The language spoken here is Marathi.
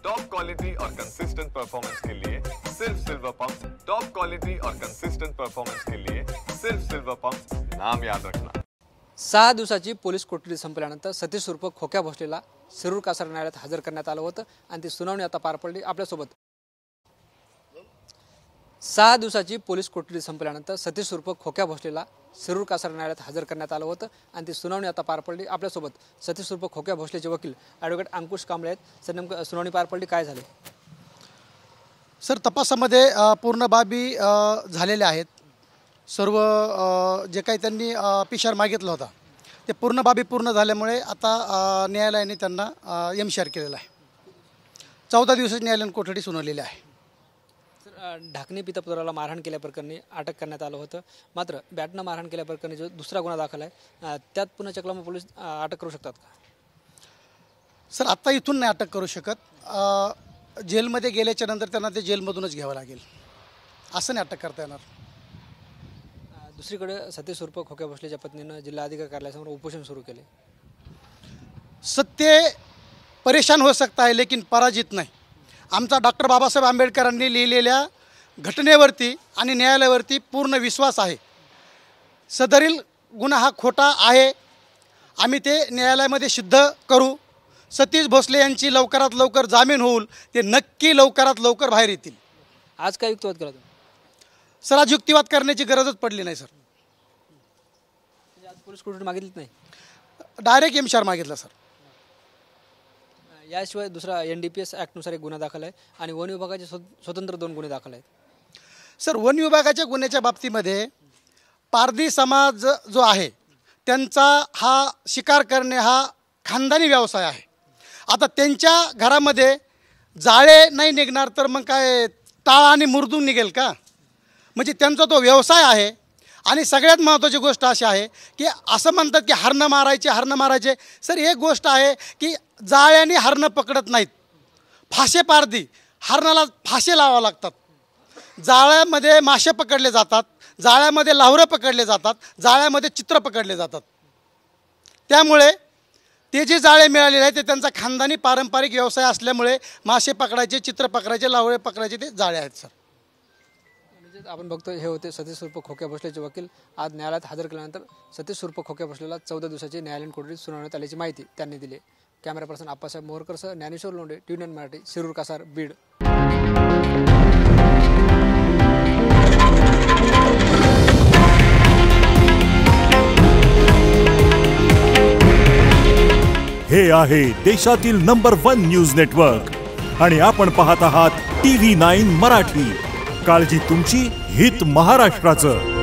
टॉप क्वालिटी और कंसिस्टेंट परफॉर्मेंस के लिए सिर्फ सिल्वर पंप। टॉप क्वालिटी और कंसिस्टेंट परफॉर्मेंस के लिए सिर्फ सिल्वर पंप, नाम याद रखना। 6 दिवसाची पोलीस कोठडी संपल्यानंतर सतीश उर्फ खोक्या भोसलेला शिरूर कासार न्यायालयात हजर करण्यात आलं होतं आणि ती सुनावणी आता पार पडली। आपल्यासोबत 6 दिवसाची पोलीस कोठडी संपल्यानंतर सतीश उर्फ खोक्या भोसलेला शिरूर कासार न्यायालयात हजर करण्यात आलं होतं आणि ती सुनावणी आता पार पडली। आपल्यासोबत सतीश उर्फ खोक्या भोसलेचे वकील ॲडव्होकेट अंकुश कांबळे आहेत। सर, नेमकं सुनावणी पार पडली, काय झाले? सर, तपासामध्ये पूर्ण बाबी झालेल्या आहेत। सर्व जे काही त्यांनी पिशार मागितला होता ते पूर्ण बाबी पूर्ण झाल्यामुळे आता न्यायालयाने त्यांना एमशार केलेला आहे। 14 दिवसाची न्यायालयीन कोठडी सुनावलेली आहे। सर, ढाकणी पितापुत्राला मारहाण केल्याप्रकरणी अटक करण्यात आलं होतं, मात्र बॅटनं मारहाण केल्याप्रकरणी जो दुसरा गुन्हा दाखल आहे त्यात पुन्हा चकलामा पोलीस अटक करू शकतात का? सर, आत्ता इथून नाही अटक करू शकत। जेलमध्ये गेल्याच्या नंतर त्यांना ते जेलमधूनच घ्यावं लागेल, असं नाही अटक करता येणार। दुसरीकडे सतीश उर्फ खोक्या भोसलेच्या पत्नीनं जिल्हाधिकारी कार्यालयासमोर उपोषण सुरू केले। सत्य परेशान हो सकता है लेकिन पराजित नाही। आमचा डॉक्टर बाबासाहेब आंबेडकरांनी लिहिलेल्या घटनेवरती आणि न्यायालयावरती पूर्ण विश्वास आहे। सदरील गुन्हा हा खोटा आहे, आम्ही ते न्यायालयामध्ये सिद्ध करू। सतीश भोसले यांची लवकरात लवकर जामीन होईल, ते नक्की लवकरात लवकर बाहेर येतील। आज काय युक्तिवाद केला? सर, आज युक्तिवाद करण्याची गरजच पडली नाही। सर, आज पोलीस कोठडी मागितलीच नाही, डायरेक्ट एमशार मागितला। सर, याशिवाय दुसरा NDPS ॲक्टनुसार एक गुन्हा दाखल आहे आणि वन विभागाचे स्वतंत्र 2 गुन्हे दाखल आहेत। सर, वन विभागाच्या गुन्ह्याच्या बाबतीमध्ये पारधी समाज जो आहे त्यांचा हा शिकार करणे हा खानदानी व्यवसाय आहे। आता त्यांच्या घरामध्ये जाळे नाही निघणार तर मग काय टाळा आणि मुरदून निघेल का? म्हणजे त्यांचा तो व्यवसाय आहे। आणि सगळ्यात महत्त्वाची गोष्ट अशी आहे की असं म्हणतात की हरणं मारायचे। सर, एक गोष्ट आहे की जाळ्याने हरणं पकडत नाहीत, फाशे पारधी हरणाला फाशे लावावं लागतात। जाळ्यामध्ये मासे पकडले जातात, जाळ्यामध्ये लावरं पकडले जातात, जाळ्यामध्ये चित्र पकडले जातात। त्यामुळे ते जे जाळे मिळालेले आहेत ते त्यांचा खानदानी पारंपरिक व्यवसाय असल्यामुळे मासे पकडायचे, चित्र पकडायचे, लावरे पकडायचे ते जाळे आहेत। सर, आपण बघतो हे होते सतीश उर्फ खोक्या भोसलेचे वकील। आज न्यायालयात हजर केल्यानंतर सतीश उर्फ खोक्या भोसलेला 14 दिवसाची न्यायालयीन कोठडी सुनावण्यात आल्याची माहिती त्यांनी दिली। कॅमेरा पर्सन आप्पासाहेब मोरकरसह ज्ञानेश्वर लोंढे, TVN मराठी, शिरूर कासार, बीड। हे आहे देशातील नंबर 1 न्यूज नेटवर्क आणि आपण पाहत आहात TV9 मराठी। काळजी तुमची, हित महाराष्ट्राचं।